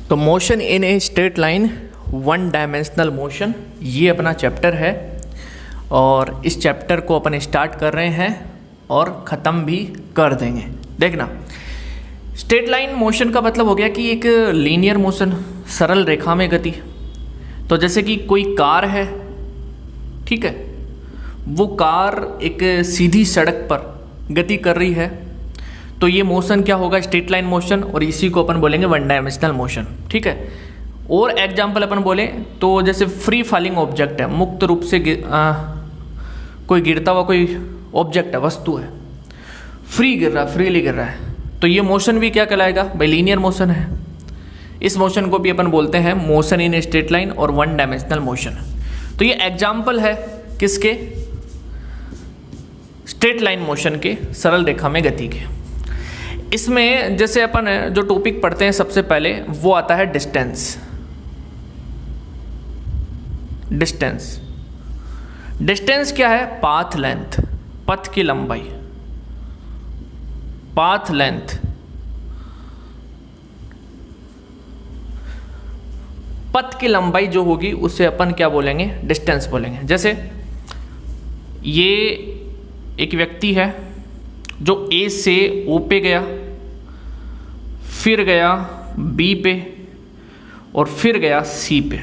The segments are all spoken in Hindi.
तो motion in a straight line, one dimensional motion, ये अपना चैप्टर है और इस चैप्टर को अपन स्टार्ट कर रहे हैं और ख़त्म भी कर देंगे। देखना, स्ट्रेट लाइन मोशन का मतलब हो गया कि एक लीनियर मोशन, सरल रेखा में गति। तो जैसे कि कोई कार है, ठीक है, वो कार एक सीधी सड़क पर गति कर रही है, तो ये मोशन क्या होगा, स्ट्रेट लाइन मोशन, और इसी को अपन बोलेंगे वन डायमेंशनल मोशन, ठीक है। और एग्जाम्पल अपन बोले तो जैसे फ्री फॉलिंग ऑब्जेक्ट है, मुक्त रूप से कोई गिरता हुआ कोई ऑब्जेक्ट है, वस्तु है, फ्री गिर रहा है, फ्रीली गिर रहा है, तो ये मोशन भी क्या कहलाएगा भाई, लीनियर मोशन है। इस मोशन को भी अपन बोलते हैं मोशन इन स्ट्रेट लाइन और वन डायमेंशनल मोशन। तो ये एग्जाम्पल है किसके, स्ट्रेट लाइन मोशन के, सरल रेखा में गति के। इसमें जैसे अपन जो टॉपिक पढ़ते हैं सबसे पहले वो आता है डिस्टेंस। डिस्टेंस, डिस्टेंस क्या है, पाथ लेंथ, पथ की लंबाई, पाथ लेंथ। पथ की लंबाई जो होगी उसे अपन क्या बोलेंगे, डिस्टेंस बोलेंगे। जैसे ये एक व्यक्ति है जो ए से ओ पे गया, फिर गया बी पे और फिर गया सी पे।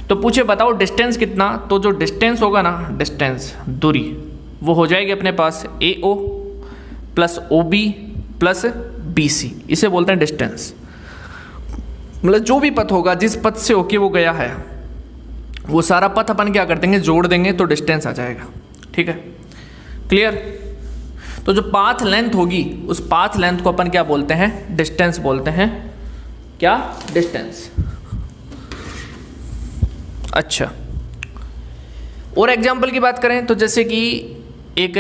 तो पूछे बताओ डिस्टेंस कितना, तो जो डिस्टेंस होगा ना, डिस्टेंस दूरी, वो हो जाएगी अपने पास A O plus O B plus B C, इसे बोलते हैं डिस्टेंस। मतलब जो भी पथ होगा, जिस पथ से होके वो गया है, वो सारा पथ अपन क्या कर देंगे, जोड़ देंगे तो डिस्टेंस आ जाएगा, ठीक है, क्लियर। तो जो पाथ लेंथ होगी उस पाथ लेंथ को अपन क्या बोलते हैं, डिस्टेंस बोलते हैं। क्या, डिस्टेंस। अच्छा, और एग्जाम्पल की बात करें तो जैसे कि एक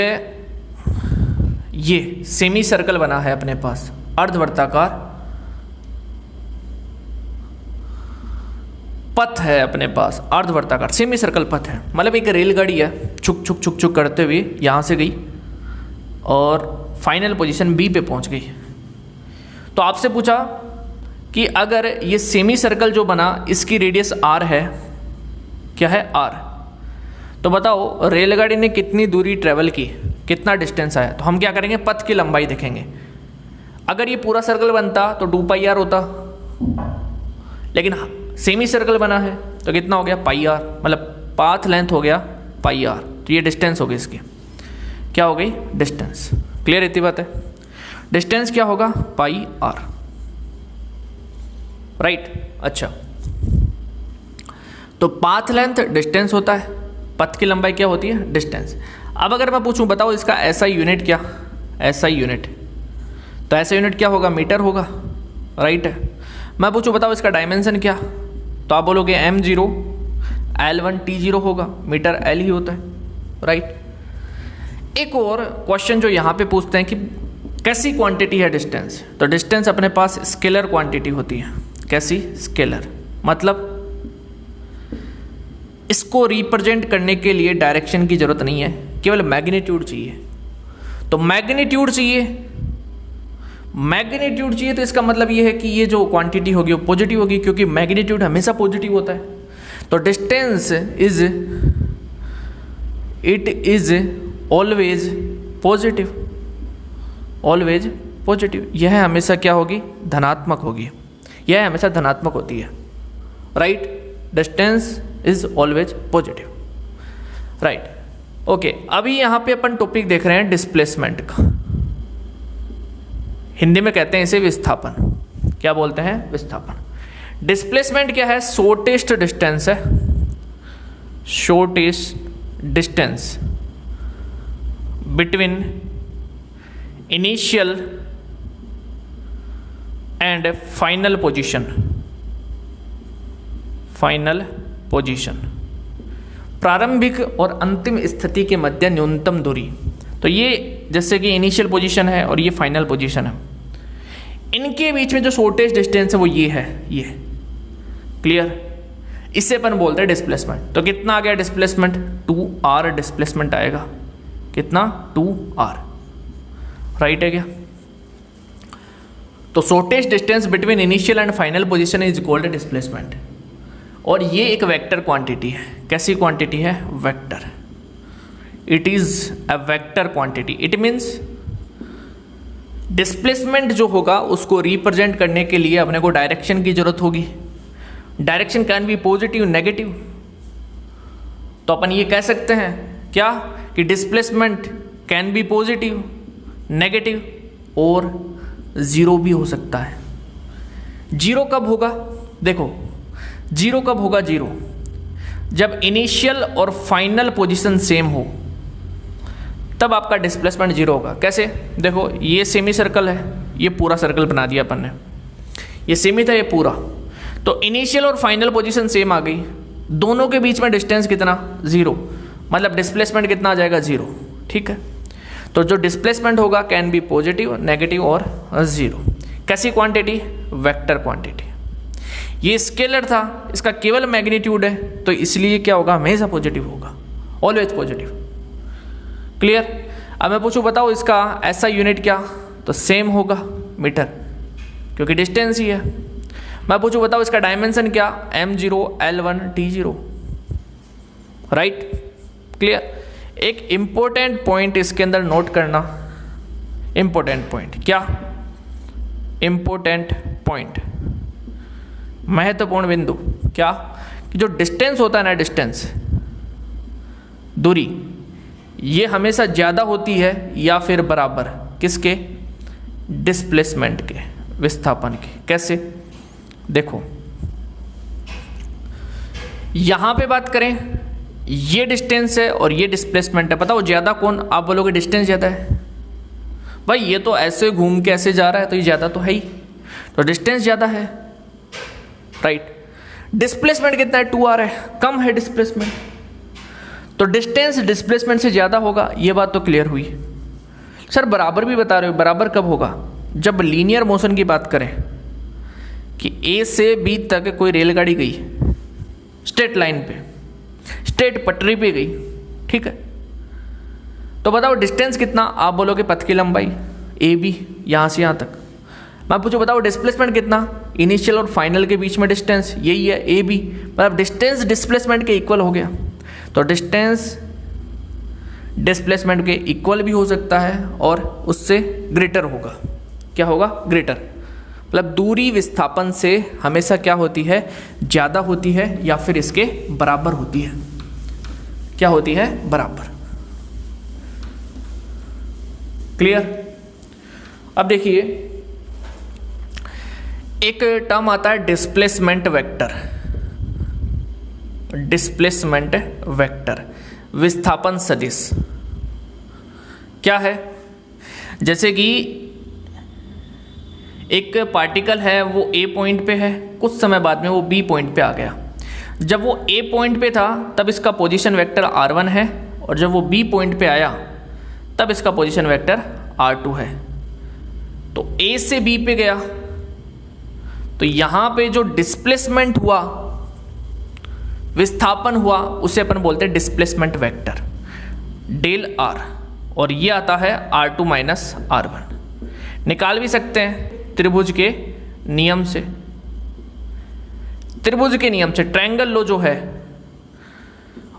ये सेमी सर्कल बना है अपने पास, अर्धवर्ताकार पथ है अपने पास, अर्धवर्ताकार सेमी सर्कल पथ है। मतलब एक रेलगाड़ी है, छुक छुक छुक छुक करते हुए यहाँ से गई और फाइनल पोजीशन बी पे पहुँच गई। तो आपसे पूछा कि अगर ये सेमी सर्कल जो बना इसकी रेडियस आर है, क्या है, आर, तो बताओ रेलगाड़ी ने कितनी दूरी ट्रेवल की, कितना डिस्टेंस आया। तो हम क्या करेंगे, पथ की लंबाई देखेंगे। अगर ये पूरा सर्कल बनता तो 2 पाई आर होता, लेकिन सेमी सर्कल बना है तो कितना हो गया, पाई आर, मतलब पाथ लेंथ हो गया पाई आर। तो ये डिस्टेंस हो गई इसकी, क्या हो गई, डिस्टेंस। क्लियर इतनी बात है, डिस्टेंस क्या होगा, पाई आर, राइट। अच्छा, तो पाथ लेंथ डिस्टेंस होता है, पथ की लंबाई क्या होती है, डिस्टेंस। अब अगर मैं पूछूं बताओ इसका एसआई यूनिट क्या, एसआई यूनिट, तो एसआई यूनिट क्या होगा, मीटर होगा, राइट है। मैं पूछूं बताओ इसका डायमेंशन क्या, तो आप बोलोगे m0 L1 T0 होगा, मीटर L ही होता है, राइट। एक और क्वेश्चन जो यहाँ पे पूछते हैं कि कैसी क्वांटिटी है डिस्टेंस, तो डिस्टेंस अपने पास स्केलर क्वांटिटी होती है। कैसी, स्केलर, मतलब इसको रिप्रेजेंट करने के लिए डायरेक्शन की जरूरत नहीं है, केवल मैग्नीट्यूड चाहिए। तो मैग्नीट्यूड चाहिए, मैग्नीट्यूड चाहिए, तो इसका मतलब ये है कि ये जो क्वांटिटी होगी वो पॉजिटिव होगी, क्योंकि मैग्नीट्यूड हमेशा पॉजिटिव होता है। तो distance is, it is always positive, always positive, यह हमेशा क्या होगी, धनात्मक होगी, यह हमेशा धनात्मक होती है, right. Distance is always positive, right. Okay, अभी यहाँ पे अपन टॉपिक देख रहे हैं डिस्प्लेसमेंट का, हिंदी में कहते हैं इसे विस्थापन। क्या बोलते हैं, विस्थापन। डिस्प्लेसमेंट क्या है, शॉर्टेस्ट डिस्टेंस है, shortest distance between initial and final position, final position, प्रारंभिक और अंतिम स्थिति के मध्य न्यूनतम दूरी। तो ये जैसे कि इनिशियल पोजीशन है और ये फाइनल पोजीशन है, इनके बीच में जो शॉर्टेस्ट डिस्टेंस है वो ये है, ये, क्लियर। इससे अपन बोलते हैं डिस्प्लेसमेंट। तो कितना आ गया डिस्प्लेसमेंट, 2r डिस्प्लेसमेंट आएगा, कितना, 2r, राइट है क्या। तो shortest distance between initial and final position is called displacement. और ये एक वेक्टर क्वांटिटी है। कैसी क्वांटिटी है? Vector. It is a vector quantity. It means displacement जो होगा उसको रिप्रेजेंट करने के लिए अपने को डायरेक्शन की जरूरत होगी। Direction can be positive, negative. तो अपन ये कह सकते हैं क्या कि displacement can be positive, negative और जीरो भी हो सकता है। जीरो कब होगा? देखो, जीरो कब होगा? जीरो जब इनिशियल और फाइनल पोजीशन सेम हो, तब आपका डिस्प्लेसमेंट जीरो होगा। कैसे? देखो, ये सेमी सर्कल है, ये पूरा सर्कल बना दिया अपन ने, ये सेमी था, ये पूरा। तो इनिशियल और फाइनल पोजीशन सेम आ गई, दोनों के बीच में डिस्टेंस कितना? जीरो। मतलब डिस्प्लेसमेंट कितना आ जाएगा? जीरो। ठीक है, तो जो डिस्प्लेसमेंट होगा कैन बी पॉजिटिव, नेगेटिव और जीरो। कैसी क्वांटिटी? Vector quantity. ये स्केलर था, इसका केवल मैग्नीट्यूड है, तो इसलिए क्या होगा? हमेशा पॉजिटिव होगा, ऑलवेज पॉजिटिव। क्लियर? अब मैं पूछूं, बताओ इसका ऐसा यूनिट क्या? तो सेम होगा, मीटर, क्योंकि डिस्टेंस ही है। मैं पूछूं, बताओ इसका डायमेंशन क्या? m0, l1, t0। Right? Clear? एक इंपॉर्टेंट पॉइंट इसके अंदर नोट करना। इंपॉर्टेंट पॉइंट क्या? इंपॉर्टेंट पॉइंट, महत्वपूर्ण बिंदु क्या? कि जो डिस्टेंस होता है ना, डिस्टेंस, दूरी, ये हमेशा ज़्यादा होती है या फिर बराबर किसके? डिस्प्लेसमेंट के, विस्थापन के। कैसे? देखो, यहां पे बात करें, ये डिस्टेंस है और ये डिस्प्लेसमेंट है। बताओ ज़्यादा कौन? आप बोलोगे डिस्टेंस ज़्यादा है। भाई ये तो ऐसे घूम के ऐसे जा रहा है, तो ये ज़्यादा तो है ही, तो डिस्टेंस ज़्यादा है। राइट? डिस्प्लेसमेंट कितना है? 2r है, कम है डिस्प्लेसमेंट, तो डिस्टेंस डिस्प्लेसमेंट से ज़्यादा होगा। ये बात तो क्लियर हुई। सर बराबर भी बता रहे हो, बराबर कब होगा? जब लीनियर मोशन की बात करें कि A से B तक कोई रेलगाड़ी गई स्ट्रेट लाइन पे, स्ट्रेट पटरी पे गई, ठीक है, तो बताओ डिस्टेंस कितना? आप बोलोगे पथ की लंबाई AB, यहाँ से यहाँ तक। मैं पूछूं, बताओ डिस्प्लेसमेंट कितना? इनिशियल और फाइनल के बीच में डिस्टेंस यही है, AB। मतलब डिस्टेंस डिस्प्लेसमेंट के इक्वल हो गया, तो डिस्टेंस डिस्प्लेसमेंट के इक्वल भी हो सकता है और उससे ग्रेटर होगा। क्या होगा? ग्रेटर। मतलब दूरी विस्थापन से हमेशा क्या होती है? ज़्यादा होती है या फिर इसके बराबर होती है। क्या होती है? बराबर। क्लियर? अब देखिए, एक टर्म आता है डिस्प्लेसमेंट वेक्टर। डिस्प्लेसमेंट वेक्टर, विस्थापन सदिश। क्या है? जैसे कि एक पार्टिकल है, वो A पॉइंट पे है, कुछ समय बाद में वो B पॉइंट पे आ गया। जब वो A पॉइंट पे था तब इसका पोजीशन वेक्टर r1 है, और जब वो B पॉइंट पे आया तब इसका पोजीशन वेक्टर r2 है। तो A से B पे गया, तो यहाँ पे जो डिस्प्लेसमेंट हुआ, विस्थापन हुआ, उसे अपन बोलते हैं डिस्प्लेसमेंट वेक्टर, डेल r, और ये आता है r2 माइनस r1। निकाल भी सकते हैं त्रिभुज के नियम से। त्रिभुज के नियम से, ट्रायंगल लॉ जो है,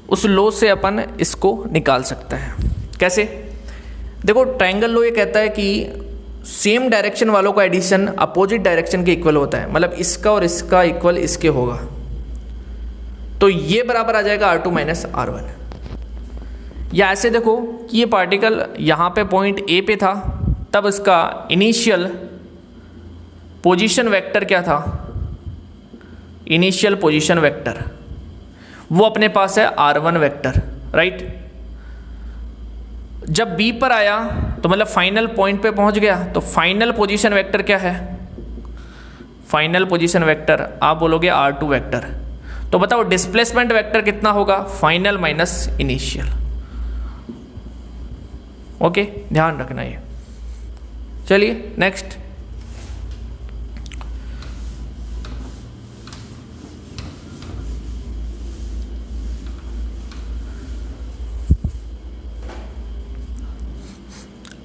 उस लॉ से अपन इसको निकाल सकते हैं। कैसे? देखो, ट्रायंगल लॉ ये कहता है कि सेम डायरेक्शन वालों का एडिशन अपोजिट डायरेक्शन के इक्वल होता है। मतलब इसका और इसका इक्वल इसके होगा, तो ये बराबर आ जाएगा r2 माइनस r1। या ऐसे देखो कि ये पार्टिकल यहाँ पे पॉइंट A पे था, तब इसका इनिशियल पोजीशन वेक्टर क्या था? इनिशियल पोजीशन वेक्टर वो अपने पास है r1 वेक्टर। राइट? जब B पर आया तो मतलब फाइनल पॉइंट पे पहुंच गया, तो फाइनल पोजीशन वेक्टर क्या है? फाइनल पोजीशन वेक्टर आप बोलोगे r2 वेक्टर। तो बताओ डिस्प्लेसमेंट वेक्टर कितना होगा? Final minus initial. ओके, ध्यान रखना ये। चलिए नेक्स्ट।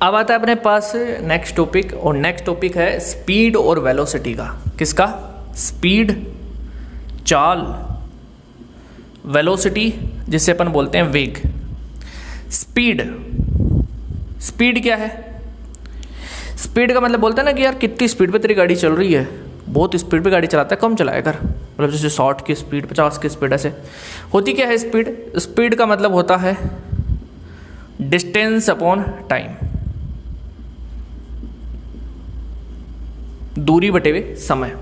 अब आता है अपने पास नेक्स्ट टॉपिक, और नेक्स्ट टॉपिक है स्पीड और वेलोसिटी का। किसका? स्पीड, चाल, वेलोसिटी जिसे अपन बोलते हैं वेग। स्पीड, स्पीड क्या है? स्पीड का मतलब बोलते हैं ना कि यार कितनी स्पीड पे तेरी गाड़ी चल रही है, बहुत स्पीड पे गाड़ी चलाता है, कम चलाया कर, मतलब जैसे 60 की स्पीड, 50 की स्पीड, ऐसे होती क्या है स्पीड? स्पीड का मतलब होता है डिस्टेंस अपॉन टाइम, दूरी बटे हुए समय,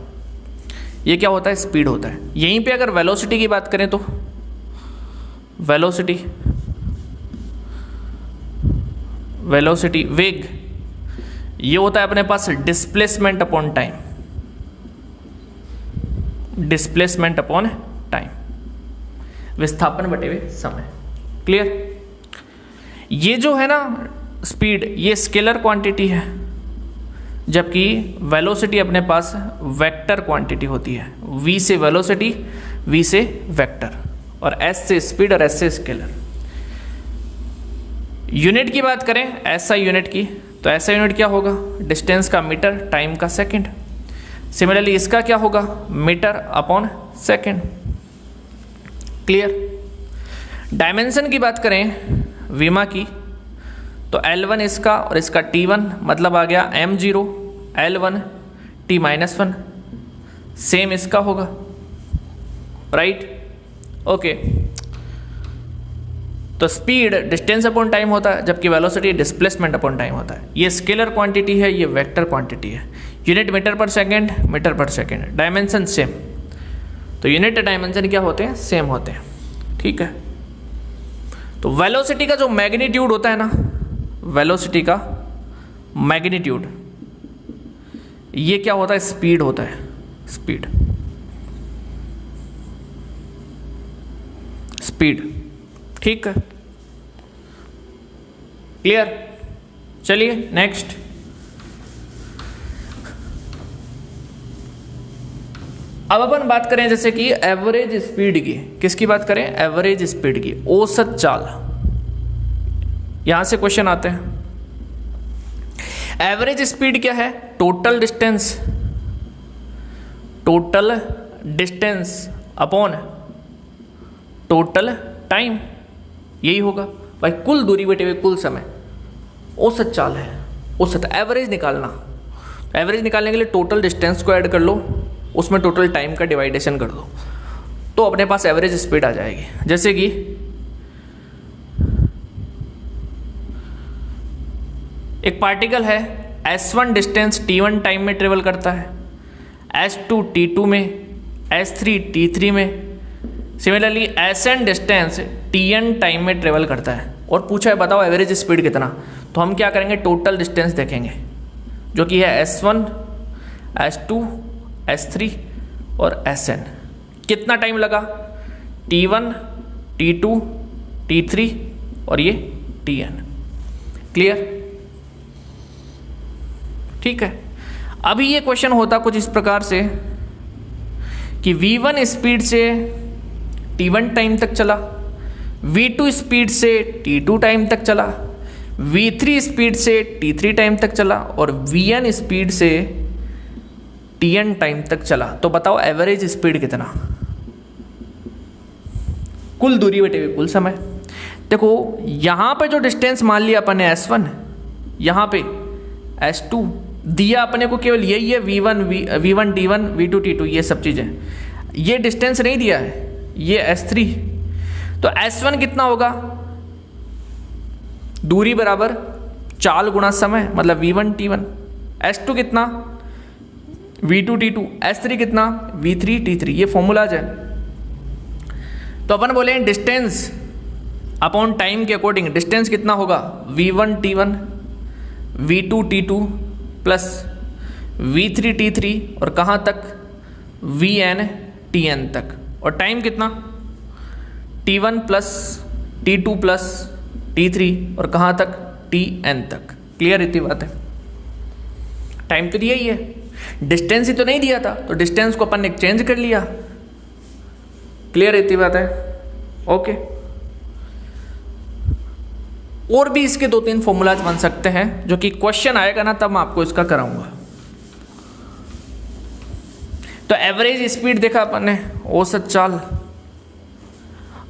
ये क्या होता है? स्पीड होता है। यहीं पे अगर वेलोसिटी की बात करें तो वेलोसिटी, वेलोसिटी वेग, ये होता है अपने पास displacement upon time, displacement upon time, विस्थापन बटे हुए समय। क्लियर? ये जो है ना स्पीड, ये स्केलर क्वांटिटी है, जबकि वेलोसिटी अपने पास वेक्टर क्वांटिटी होती है। v से वेलोसिटी, v से वेक्टर, और s से स्पीड और s से स्केलर। यूनिट की बात करें SI यूनिट की, तो SI यूनिट क्या होगा? डिस्टेंस का मीटर, टाइम का सेकंड। सिमिलरली इसका क्या होगा? Metre upon second. Clear? Dimension की बात करें वीमा की, तो L1 इसका और इसका T1, मतलब आ गया m0 L1 T-1, सेम इसका होगा, राइट? ओके, तो स्पीड डिस्टेंस अपॉन टाइम होता है, जबकि वेलोसिटी डिस्प्लेसमेंट अपॉन टाइम होता है। ये स्केलर क्वांटिटी है, ये वेक्टर क्वांटिटी है। यूनिट मीटर पर सेकंड, मीटर पर सेकंड, डायमेंशन सेम, तो यूनिट डायमेंशन क्या होते हैं? सेम होते हैं। ठीक है, तो वेलोसिटी का जो मैग्नीट्यूड होता है ना, वेलोसिटी का मैग्नीट्यूड, ये क्या होता है? स्पीड होता है, स्पीड, स्पीड। ठीक है, क्लियर? चलिए नेक्स्ट। अब अपन बात करें जैसे कि एवरेज स्पीड की। किसकी बात करें? एवरेज स्पीड की, औसत चाल। यहां से क्वेश्चन आते हैं। एवरेज स्पीड क्या है? Total distance, total distance upon total time, यही होगा भाई, कुल दूरी बटे हुए कुल समय। औसत चाल है, औसत एवरेज निकालना। एवरेज निकालने के लिए टोटल डिस्टेंस को ऐड कर लो, उसमें टोटल टाइम का डिवाइडेशन कर दो, तो अपने पास एवरेज स्पीड आ जाएगी। जैसे कि एक पार्टिकल है, S1 डिस्टेंस T1 टाइम में ट्रेवल करता है, S2 T2 में, S3 T3 में। Similarly SN distance TN time में ट्रेवल करता है, और पूछा है बताओ एवरेज स्पीड कितना, तो हम क्या करेंगे? टोटल डिस्टेंस देखेंगे, जो कि है S1, S2, S3 और SN। कितना टाइम लगा? T1, T2, T3 और ये TN। क्लियर? ठीक है, अभी ये क्वेश्चन होता कुछ इस प्रकार से कि V1 स्पीड से T1 टाइम तक चला, V2 स्पीड से T2 टाइम तक चला, V3 स्पीड से T3 टाइम तक चला, और Vn स्पीड से Tn टाइम तक चला। तो बताओ एवरेज स्पीड कितना? कुल दूरी बटे हुए कुल समय। देखो यहां पे जो डिस्टेंस मान लिया अपन ने S1, यहां पे S2 दिया अपने को केवल यही है, V1 T1, V2 T2, ये सब चीजें, ये डिस्टेंस नहीं दिया है, ये S3। तो S1 कितना होगा? दूरी बराबर चाल गुणा समय, मतलब V1 T1। S2 कितना? V2 T2। S3 कितना? V3 T3। ये फॉर्मूला है। तो अपन बोले डिस्टेंस अपॉन टाइम के अकॉर्डिंग डिस्टेंस कितना होगा? V1 T1, V2 T2 plus V3 T3, और कहाँ तक? Vn Tn तक। और टाइम कितना? T1 plus T2 plus T3, और कहाँ तक? Tn तक। क्लियर इतनी बात है? टाइम तो दिया ही है, डिस्टेंस ही तो नहीं दिया था, तो डिस्टेंस को अपन ने चेंज कर लिया। क्लियर इतनी बात है? ओके, और भी इसके 2-3 फॉर्मूलाज बन सकते हैं जो कि क्वेश्चन आएगा ना तब मैं आपको इसका कराऊंगा। तो एवरेज स्पीड देखा अपन ने, औसत चाल।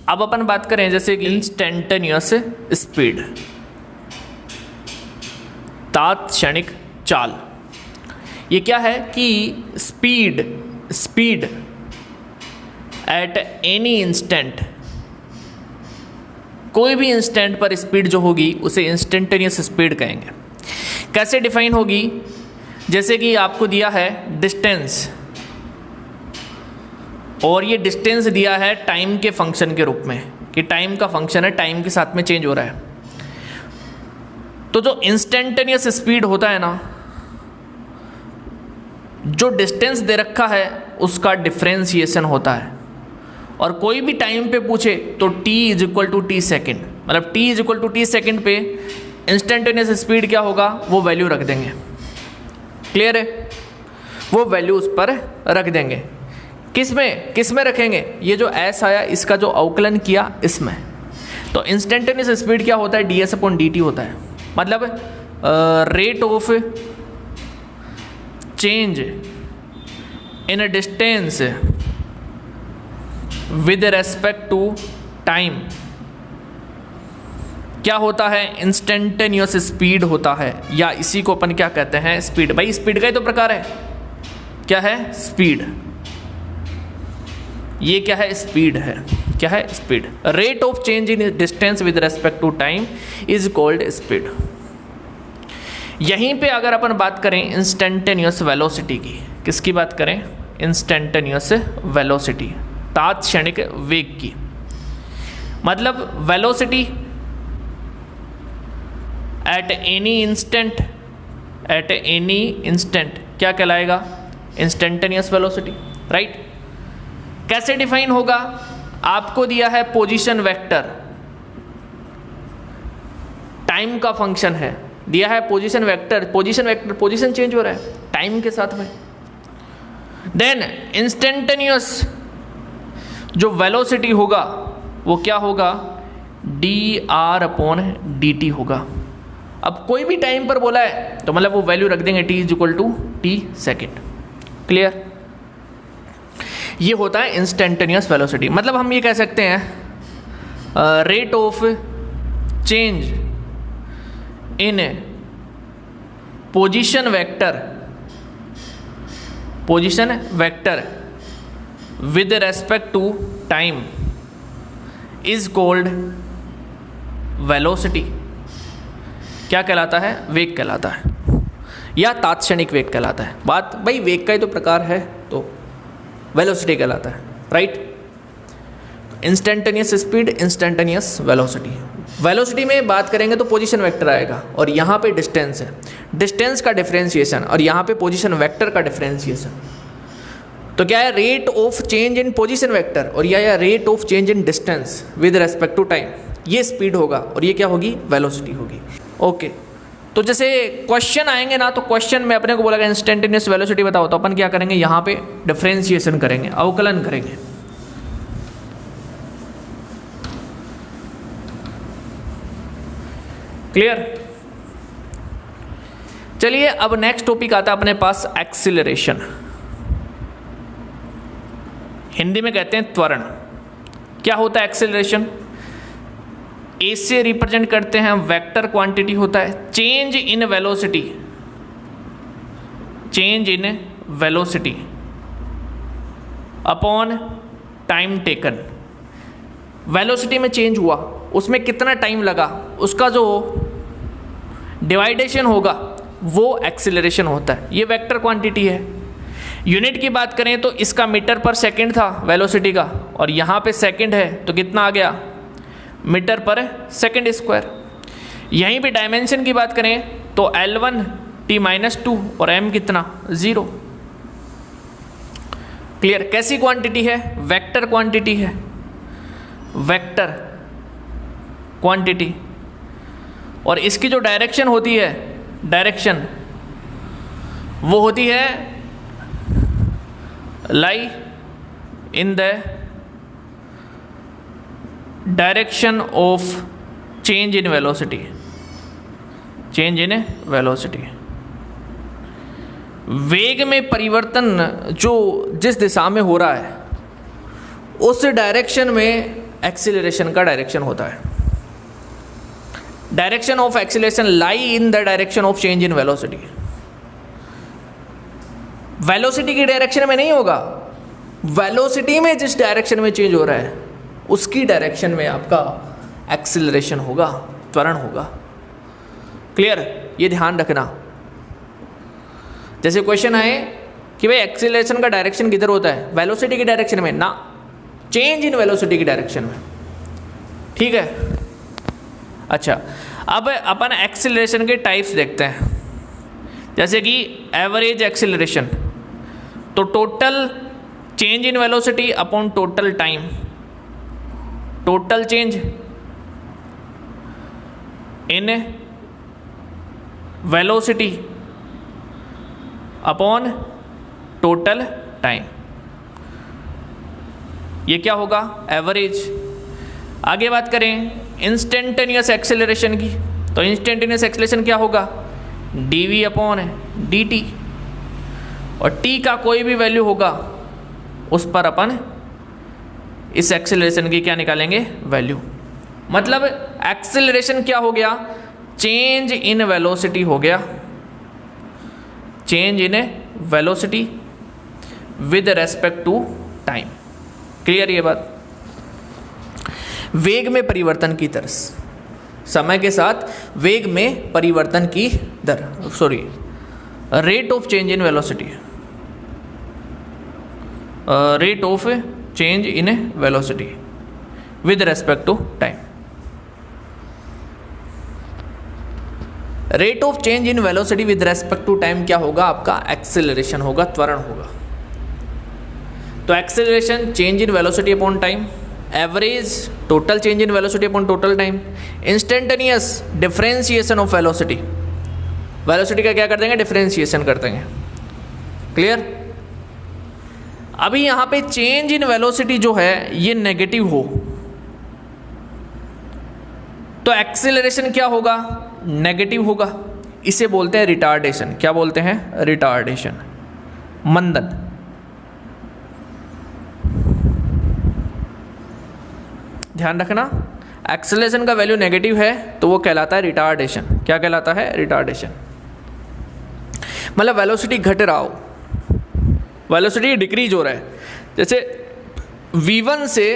अब अपन बात करें जैसे कि इंस्टेंटेनियस स्पीड, तात्क्षणिक चाल। ये क्या है कि स्पीड एट एनी इंस्टेंट, कोई भी इंस्टेंट पर स्पीड जो होगी उसे इंस्टेंटेनियस स्पीड कहेंगे। कैसे डिफाइन होगी? जैसे कि आपको दिया है डिस्टेंस, और ये डिस्टेंस दिया है टाइम के फंक्शन के रूप में, कि टाइम का फंक्शन है, टाइम के साथ में चेंज हो रहा है। तो जो इंस्टेंटेनियस स्पीड होता है ना, जो डिस्टेंस दे रखा है उसका डिफरेंशिएशन होता है। और कोई भी टाइम पे पूछे तो t is equal to t second, मतलब t is equal to t second पे इंस्टेंटेनियस स्पीड क्या होगा वो वैल्यू रख देंगे। क्लियर है? वो वैल्यू उस पर रख देंगे। किस में रखेंगे? ये जो s आया इसका जो अवकलन किया इसमें। तो इंस्टेंटेनियस स्पीड क्या होता है? ds/dt होता है। मतलब rate of change in distance with respect to time क्या होता है? इंस्टेंटेनियस स्पीड होता है, या इसी को अपन क्या कहते हैं? स्पीड। भाई स्पीड का ही तो प्रकार है। क्या है? स्पीड। ये क्या है? स्पीड है। क्या है? Speed. Rate of change in distance with respect to time is called speed. यहीं पे अगर अपन बात करें इंस्टेंटेनियस वेलोसिटी की, किसकी बात करें? इंस्टेंटेनियस वेलोसिटी, तात्क्षणिक वेग की। मतलब वेलोसिटी एट एनी इंस्टेंट क्या कहलाएगा? Instantaneous velocity, right? कैसे डिफाइन होगा? आपको दिया है पोजीशन वेक्टर, टाइम का फंक्शन है, दिया है पोजीशन वेक्टर, पोजीशन चेंज हो रहा है टाइम के साथ में। देन इंस्टेंटेनियस जो वेलोसिटी होगा वो क्या होगा? dr/dt होगा। अब कोई भी टाइम पर बोला है तो मतलब वो वैल्यू रख देंगे t is equal to t second. Clear? ये होता है इंस्टेंटेनियस वेलोसिटी। मतलब हम ये कह सकते हैं rate of change in position vector with respect to time is called velocity. क्या कहलाता है? वेग कहलाता है, या तात्क्षणिक वेग कहलाता है। बात भाई वेग का ही तो प्रकार है, तो वेलोसिटी कहलाता है, right? Instantaneous speed, instantaneous velocity. Velocity में बात करेंगे तो पोजीशन वेक्टर आएगा, और यहाँ पे डिस्टेंस है, डिस्टेंस का डिफरेंशिएशन, और यहाँ पे पोजीशन वेक्टर का डिफरेंशिएशन। तो क्या है? Rate of change in position vector, और या rate of change in distance with respect to time, ये स्पीड होगा, और ये क्या होगी? वेलोसिटी होगी। ओके, तो जैसे क्वेश्चन आएंगे ना, तो क्वेश्चन में अपने को बोला गया इंस्टेंटेनियस वेलोसिटी बताओ, तो अपन क्या करेंगे? यहाँ पे डिफरेंशिएशन करेंगे, अवकलन करेंगे। क्लियर? चलिए अब नेक्स्ट टॉपिक आता है अपने पास एक्सीलरेशन। हिंदी में कहते हैं त्वरण। क्या होता है एक्सीलरेशन? ए से रिप्रेजेंट करते हैं, वेक्टर क्वांटिटी होता है। Change in velocity upon time taken. Velocity में चेंज हुआ, उसमें कितना टाइम लगा, उसका जो डिवाइडेशन होगा वो एक्सीलरेशन होता है। ये वेक्टर क्वांटिटी है। यूनिट की बात करें तो इसका मीटर पर सेकंड था वेलोसिटी का, और यहाँ पे सेकंड है तो कितना आ गया? मीटर पर सेकंड स्क्वायर। यहीं पे डायमेंशन की बात करें तो L1 t-2 और m कितना? 0। क्लियर? कैसी क्वांटिटी है? वेक्टर क्वांटिटी है, वेक्टर क्वांटिटी। और इसकी जो डायरेक्शन होती है, डायरेक्शन वो होती है lie in the direction of change in velocity, change in velocity, वेग में परिवर्तन जो जिस दिशा में हो रहा है उस डायरेक्शन में एक्सीलरेशन का डायरेक्शन होता है। Direction of acceleration lie in the direction of change in velocity. Velocity की डायरेक्शन में नहीं होगा, वेलोसिटी में जिस डायरेक्शन में चेंज हो रहा है उसकी डायरेक्शन में आपका एक्सीलरेशन होगा, त्वरण होगा। क्लियर? ये ध्यान रखना। जैसे क्वेश्चन आए कि भाई एक्सीलरेशन का डायरेक्शन किधर होता है, वेलोसिटी की डायरेक्शन में ना, चेंज इन वेलोसिटी की डायरेक्शन में। ठीक है, अच्छा अब अपन एक्सीलरेशन के टाइप्स देखते हैं। जैसे कि एवरेज एक्सीलरेशन, तो total change in velocity upon total time, total change in velocity upon total time, ये क्या होगा, एवरेज। आगे बात करें इंस्टेंटेनियस एक्सेलरेशन की, तो इंस्टेंटेनियस एक्सेलरेशन क्या होगा, dv अपॉन dt, और t का कोई भी वैल्यू होगा उस पर अपन इस एक्सेलरेशन की क्या निकालेंगे, वैल्यू। मतलब एक्सेलरेशन क्या हो गया, चेंज इन वेलोसिटी हो गया, change in velocity with respect to time. Clear ये बात? वेग में परिवर्तन की दर, समय के साथ वेग में परिवर्तन की दर, sorry rate of change in velocity, rate of change in velocity with respect to time. Rate of change in velocity with respect to time क्या होगा, आपका एक्सेलरेशन होगा, त्वरण होगा। तो acceleration change in velocity upon time, average total change in velocity upon total time, instantaneous differentiation of velocity, velocity का क्या कर देंगे, डिफरेंशिएशन कर देंगे। क्लियर? अभी यहाँ पे चेंज इन वेलोसिटी जो है ये नेगेटिव हो तो एक्सेलरेशन क्या होगा, नेगेटिव होगा। इसे बोलते हैं रिटार्डेशन। क्या बोलते हैं, रिटार्डेशन, मंदन। ध्यान रखना, एक्सेलरेशन का वैल्यू नेगेटिव है तो वो कहलाता है रिटार्डेशन। क्या कहलाता है, रिटार्डेशन। मतलब वेलोसिटी घट रहा हो, वेलोसिटी डिक्रीज हो रहा है। जैसे v1 से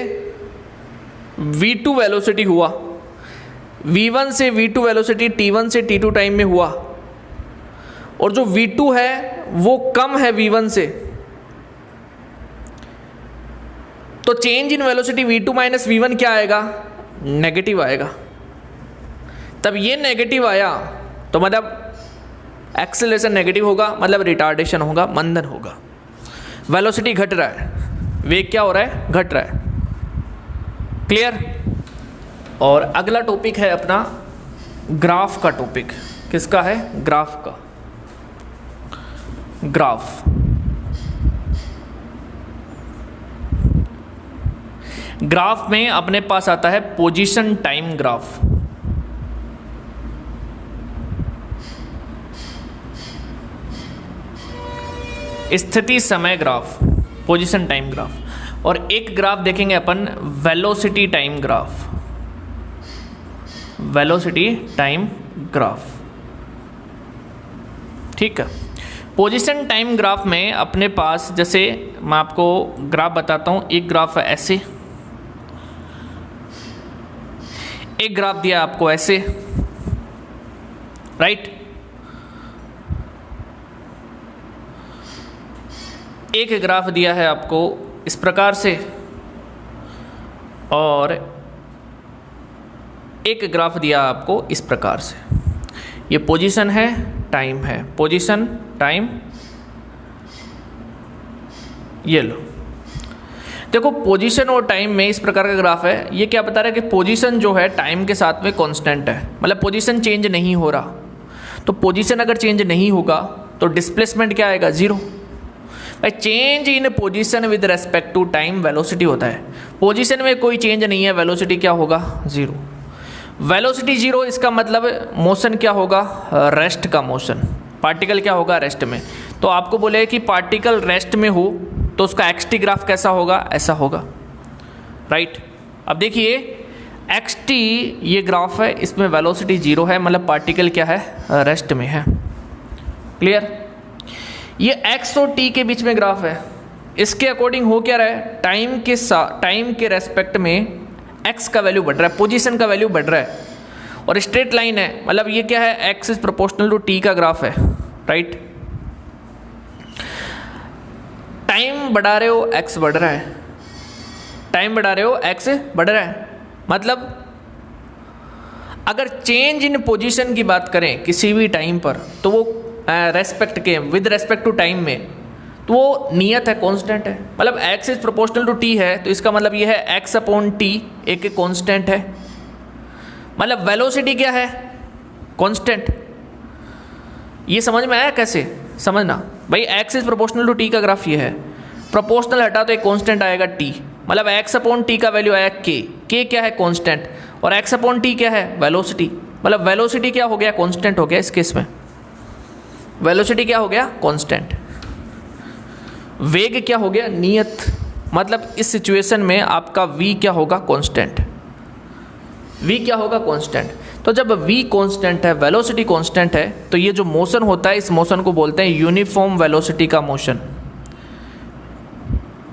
v2 वेलोसिटी हुआ, v1 से v2 वेलोसिटी t1 से t2 टाइम में हुआ, और जो v2 है वो कम है v1 से, तो change in velocity v2 minus v1 क्या आएगा, नेगेटिव आएगा। तब ये नेगेटिव आया तो मतलब एक्सेलरेशन नेगेटिव होगा, मतलब रिटार्डेशन होगा, मंदन होगा। वेलोसिटी घट रहा है, वेग क्या हो रहा है, घट रहा है। क्लियर? और अगला टॉपिक है अपना ग्राफ का टॉपिक। किसका है, ग्राफ का। ग्राफ, ग्राफ में अपने पास आता है पोजीशन टाइम ग्राफ। स्थिति समय ग्राफ, पोजीशन टाइम ग्राफ, और एक ग्राफ देखेंगे अपन velocity time graph, velocity time graph. ठीक है, पोजीशन टाइम ग्राफ में अपने पास, जैसे मैं आपको ग्राफ बताता हूं, एक ग्राफ है ऐसे, एक ग्राफ दिया आपको ऐसे, राइट। एक ग्राफ दिया है आपको इस प्रकार से, और एक ग्राफ दिया आपको इस प्रकार से। ये पोजीशन है, टाइम है, पोजीशन टाइम। ये लो, देखो पोजीशन और टाइम में इस प्रकार का ग्राफ है। ये क्या बता रहा है कि पोजीशन जो है टाइम के साथ में कांस्टेंट है, मतलब पोजीशन चेंज नहीं हो रहा। तो पोजीशन अगर चेंज नहीं होगा तो डिस्प्लेसमेंट क्या आएगा, जीरो। भाई change in position with respect to time velocity होता है, पोजीशन में कोई चेंज नहीं है, वेलोसिटी क्या होगा, जीरो। वेलोसिटी जीरो, इसका मतलब मोशन क्या होगा, रेस्ट का मोशन, पार्टिकल क्या होगा, रेस्ट में। तो आपको बोले कि पार्टिकल रेस्ट में हो तो उसका एक्सटी ग्राफ कैसा होगा, ऐसा होगा, राइट। अब देखिए एक्सटी ये ग्राफ है, इसमें वेलोसिटी जीरो है, मतलब पार्टिकल क्या है, रेस्ट में है, क्लियर। ये एक्स और टी के बीच में ग्राफ है, इसके अकॉर्डिंग हो क्या रहा है, टाइम के रेस्पेक्ट में एक्स का वैल्यू बढ़ रहा है, पोजीशन का वैल्यू बढ़ रहा है, और स्ट्रेट लाइन है, मतलब ये क्या है, x is proportional to t का ग्राफ है, राइट। टाइम बढ़ा रहे हो एक्स बढ़ रहा है, टाइम बढ़ा रहे हो एक्स बढ़ रहा है, मतलब अगर चेंज इन पोजीशन की बात करें किसी भी टाइम पर तो वो रेस्पेक्ट के विद रेस्पेक्ट टू टाइम में तो वो नियत है, कांस्टेंट है, मतलब x is proportional to t है, तो इसका मतलब ये है x अपॉन टी एक कांस्टेंट है, मतलब वेलोसिटी क्या है, कांस्टेंट। ये समझ में आया, कैसे समझना भाई, x is proportional to t का ग्राफ ये है, प्रोपोर्शनल हटा तो एक कांस्टेंट आएगा t, मतलब x अपॉन टी का वैल्यू आया k क्या है, कांस्टेंट, और x अपॉन टी क्या है, वेलोसिटी, मतलब वेलोसिटी क्या हो गया, कांस्टेंट हो गया इस केस में, वेलोसिटी क्या हो गया, कांस्टेंट। वेग क्या हो गया, नियत, मतलब इस सिचुएशन में आपका v क्या होगा, कांस्टेंट, v क्या होगा, कांस्टेंट। तो जब v कांस्टेंट है, वेलोसिटी कांस्टेंट है, तो ये जो मोशन होता है इस मोशन को बोलते हैं यूनिफॉर्म वेलोसिटी का मोशन,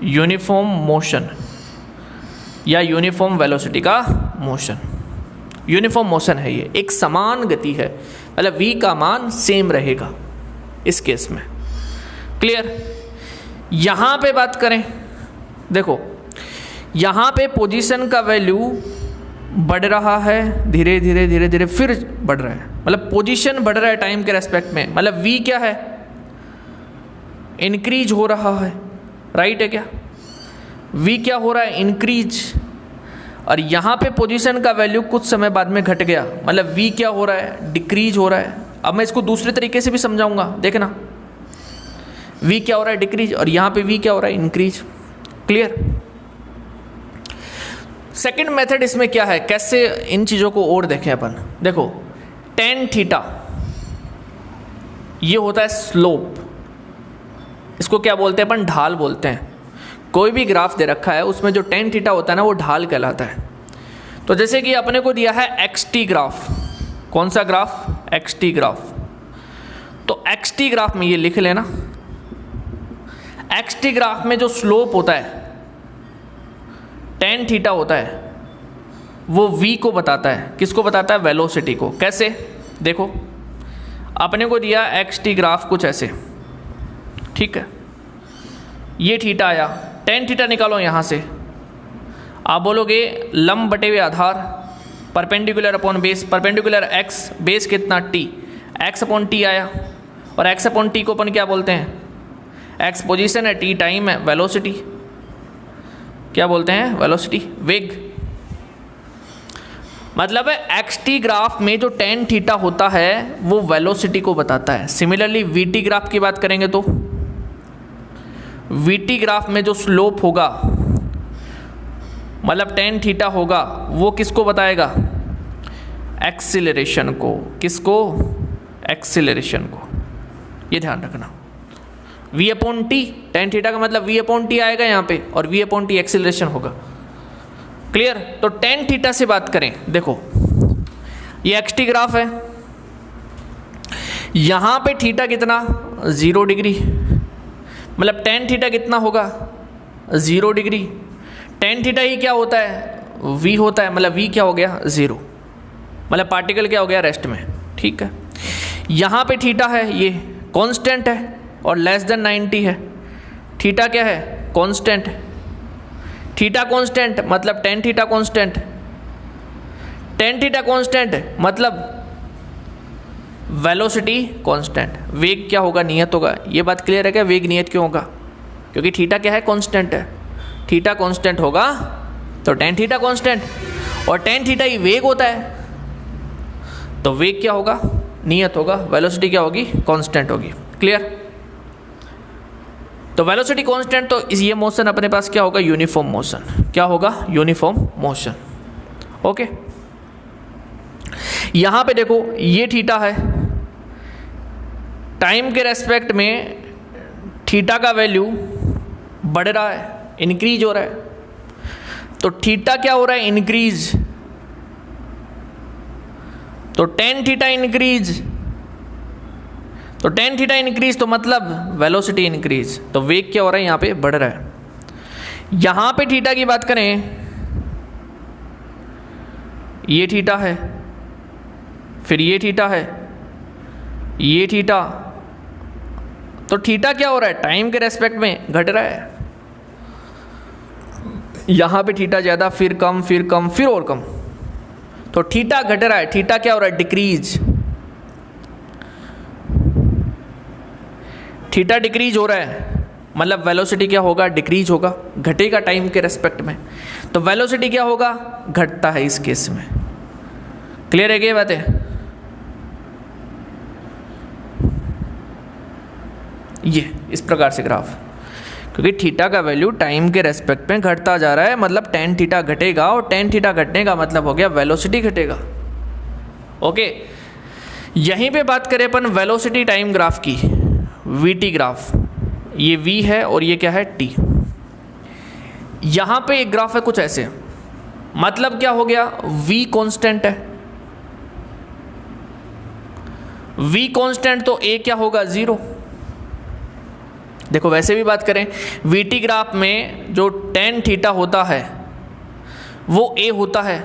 यूनिफॉर्म मोशन या यूनिफॉर्म वेलोसिटी का मोशन। यूनिफॉर्म मोशन है ये, एक समान गति है, मतलब v का मान सेम रहेगा इस केस में, क्लियर। यहां पे बात करें, देखो यहां पे पोजीशन का वैल्यू बढ़ रहा है, धीरे धीरे धीरे धीरे फिर बढ़ रहा है, मतलब पोजीशन बढ़ रहा है टाइम के रेस्पेक्ट में, मतलब v क्या है, इंक्रीज हो रहा है, राइट है क्या, v क्या हो रहा है, इंक्रीज, और यहाँ पे पोजीशन का वैल्यू कुछ समय बाद में घट गया, मतलब v क्या हो रहा है, डिक्रीज हो रहा है। अब मैं इसको दूसरे तरीके से भी समझाऊंगा, देखना v क्या हो रहा है, डिक्रीज, और यहाँ पे v क्या हो रहा है, इंक्रीज, क्लियर। सेकंड मेथड इसमें क्या है, कैसे इन चीज़ों को और देखें अपन, देखो tan थीटा ये होता है स्लोप, इसको क्या बोलते हैं अपन, ढाल बोलते हैं। कोई भी ग्राफ दे रखा है उसमें जो tan थीटा होता है ना वो ढाल कहलाता है। तो जैसे कि अपने को दिया है xt ग्राफ, कौन सा ग्राफ, xt ग्राफ, तो xt ग्राफ में ये लिख लेना, xt ग्राफ में जो स्लोप होता है tan थीटा होता है वो v को बताता है, किसको बताता है, वेलोसिटी को। कैसे, देखो अपने को दिया xt ग्राफ कुछ ऐसे, ठीक है, ये थीटा आया, tan थीटा निकालो यहाँ से, आप बोलोगे लंब बटे हुए आधार, perpendicular upon base, perpendicular x, base कितना t, x अपॉन टी आया, और x अपॉन टी को अपन क्या बोलते हैं, x पोजीशन है, t टाइम है, वेलोसिटी क्या बोलते हैं, वेलोसिटी, वेग। मतलब है xt ग्राफ में जो tan थीटा होता है वो वेलोसिटी को बताता है। सिमिलरली vt ग्राफ की बात करेंगे तो vt ग्राफ में जो स्लोप होगा मतलब tan थीटा होगा वो किसको बताएगा, एक्सीलरेशन को, किसको, एक्सीलरेशन को, ये ध्यान रखना। v upon T, tan theta का मतलब v अपॉन टी आएगा यहाँ पे, और v अपॉन टी एक्सीलरेशन होगा, क्लियर। तो tan थीटा से बात करें, देखो ये xt ग्राफ है, यहाँ पे थीटा कितना, 0 डिग्री, मतलब tan थीटा कितना होगा, 0 डिग्री। tan थीटा ही क्या होता है, v होता है, मतलब v क्या हो गया, 0, मतलब पार्टिकल क्या हो गया, रेस्ट में, ठीक है। यहाँ पे थीटा है, ये कांस्टेंट है और लेस देन 90 है, थीटा क्या है, कांस्टेंट, थीटा कांस्टेंट मतलब tan theta constant, tan theta constant मतलब वेलोसिटी कांस्टेंट, वेग क्या होगा, नियत होगा। ये बात क्लियर है क्या, वेग नियत क्यों होगा, क्योंकि थीटा क्या है, कांस्टेंट है, थीटा कांस्टेंट होगा तो tan थीटा कांस्टेंट, और tan थीटा ही वेग होता है तो वेग क्या होगा, नियत होगा, वेलोसिटी क्या होगी, कांस्टेंट होगी, क्लियर। तो वेलोसिटी कांस्टेंट, तो ये मोशन अपने पास क्या होगा, यूनिफॉर्म मोशन, क्या होगा, यूनिफॉर्म मोशन, ओके। यहाँ पे देखो ये थीटा है, टाइम के रेस्पेक्ट में थीटा का वैल्यू बढ़ रहा है, इंक्रीज हो रहा है। तो थीटा क्या हो रहा है, इंक्रीज। तो टेन थीटा इंक्रीज, तो टेन थीटा इंक्रीज तो मतलब वेलोसिटी इंक्रीज, तो वेग क्या हो रहा है यहाँ पे बढ़ रहा है। यहाँ पे थीटा की बात करें, ये थीटा है, फिर ये थीटा है, ये थीटा, तो थीटा क्या हो रहा है, टाइम के रेस्पेक्ट में घट रहा है। यहाँ पे थीटा ज़्यादा, फिर कम, फिर कम, फिर और कम, तो थीटा घट रहा है। थीटा क्या हो रहा है, डिक्रीज। थीटा डिक्रीज हो रहा है मतलब वेलोसिटी क्या होगा, डिक्रीज होगा, घटेगा टाइम के रेस्पेक्ट में। तो वेलोसिटी क्या होगा, घटता है इस केस में। क्लियर है क्या बातें? ये इस प्रकार से ग्राफ, क्योंकि थीटा का वैल्यू टाइम के रेस्पेक्ट में घटता जा रहा है, मतलब टेन थीटा घटेगा, और टेन थीटा घटने का मतलब हो गया वेलोसिटी घटेगा। ओके, यहीं पे बात करें अपन वेलोसिटी टाइम ग्राफ की, वीटी ग्राफ, ये v है और ये क्या है, t। यहाँ पे एक ग्राफ है कुछ ऐसे, मतलब क्या हो गया, v कांस्टेंट है, v कांस्टेंट तो a क्या होगा, 0। देखो वैसे भी बात करें वीटी ग्राफ में जो टेन थीटा होता है वो a होता है,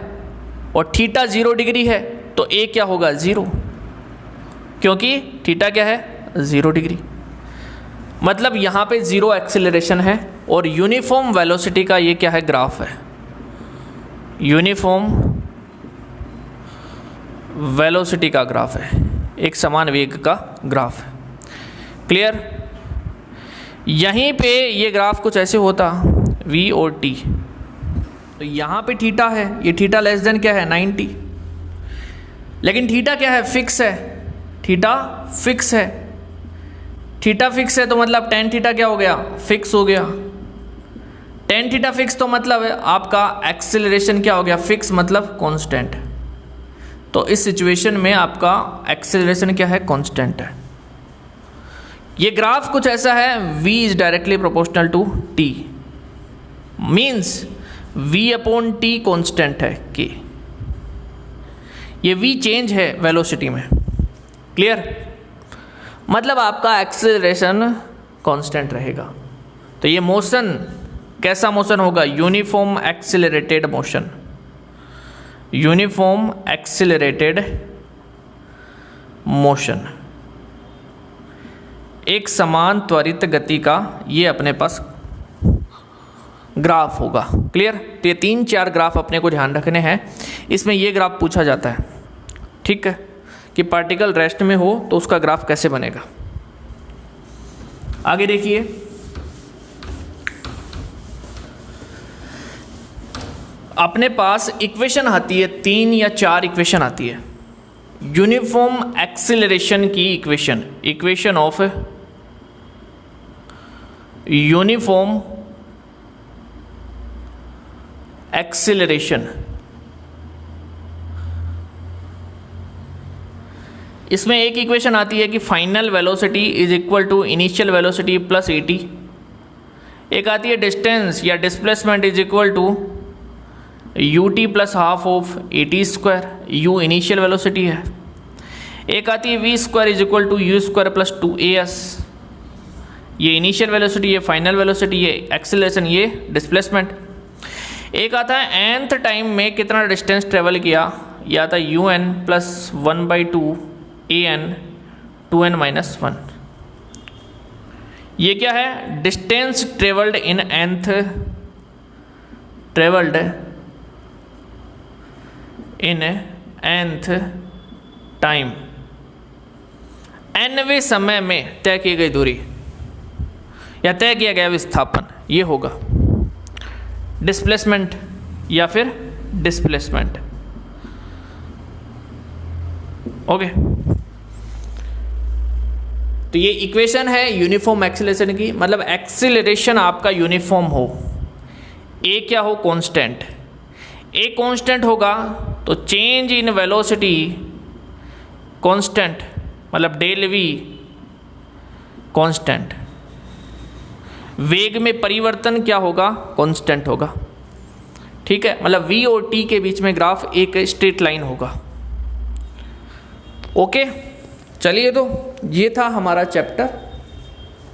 और थीटा 0 डिग्री है तो a क्या होगा, 0, क्योंकि थीटा क्या है, 0 डिग्री। मतलब यहाँ पे 0 एक्सेलरेशन है, और यूनिफॉर्म वेलोसिटी का ये क्या है, ग्राफ है, यूनिफॉर्म वेलोसिटी का ग्राफ है, एक समान वेग का ग्राफ है। क्लियर? यहीं पे ये ग्राफ कुछ ऐसे होता, v और t। तो यहाँ पे थीटा है, ये थीटा लेस देन क्या है, 90, लेकिन थीटा क्या है, फिक्स है, थीटा फिक्स है। थीटा फिक्स है तो मतलब टेन थीटा क्या हो गया, फिक्स हो गया। टेन थीटा फिक्स तो मतलब है आपका एक्सेलरेशन क्या हो गया, फिक्स, मतलब कांस्टेंट। तो इस सिचुएशन में आपका एक्सेलरेशन क्या है, कांस्टेंट है। ये ग्राफ कुछ ऐसा है, v is directly proportional to t, means v upon t constant है k। ये v चेंज है वेलोसिटी में। क्लियर? मतलब आपका एक्सेलरेशन कांस्टेंट रहेगा। तो ये मोशन कैसा मोशन होगा, uniform accelerated motion, uniform accelerated motion, एक समान त्वरित गति का ये अपने पास ग्राफ होगा। क्लियर? तो ये 3-4 ग्राफ अपने को ध्यान रखने हैं। इसमें ये ग्राफ पूछा जाता है, ठीक है, कि पार्टिकल रेस्ट में हो तो उसका ग्राफ कैसे बनेगा। आगे देखिए, अपने पास इक्वेशन आती है, 3 या 4 इक्वेशन आती है यूनिफॉर्म एक्सेलरेशन की equation, equation of uniform acceleration. इसमें एक इक्वेशन आती है कि final velocity is equal to initial velocity plus at। एक आती है डिस्टेंस या displacement is equal to ut plus half of at square, u initial velocity है। एक आती है v square is equal to u square plus 2as, ये इनिशियल वेलोसिटी, ये फाइनल वेलोसिटी, ये एक्सेलरेशन, ये डिस्प्लेसमेंट। एक आता है nth टाइम में कितना डिस्टेंस ट्रेवल किया, यह आता है un plus 1/2 an 2n minus 1। ये क्या है, distance travelled in nth, travelled in nth time, nवें समय में तय की गई दूरी या तय किया गया विस्थापन, ये होगा डिस्प्लेसमेंट या फिर डिस्प्लेसमेंट। ओके, तो ये इक्वेशन है यूनिफॉर्म एक्सेलरेशन की, मतलब एक्सेलरेशन आपका यूनिफॉर्म हो, ए क्या हो, कांस्टेंट। ए कांस्टेंट होगा तो चेंज इन वेलोसिटी कांस्टेंट, मतलब डेल वी कांस्टेंट। वेग में परिवर्तन क्या होगा? कांस्टेंट होगा। ठीक है, मतलब v और t के बीच में ग्राफ एक स्ट्रेट लाइन होगा। ओके, चलिए, तो ये था हमारा चैप्टर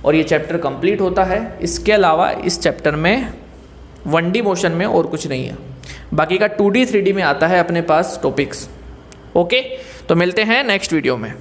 और ये चैप्टर कंप्लीट होता है। इसके अलावा इस चैप्टर में 1D मोशन में और कुछ नहीं है, बाकी का 2D 3D में आता है अपने पास टॉपिक्स। ओके, तो मिलते हैं नेक्स्ट वीडियो में।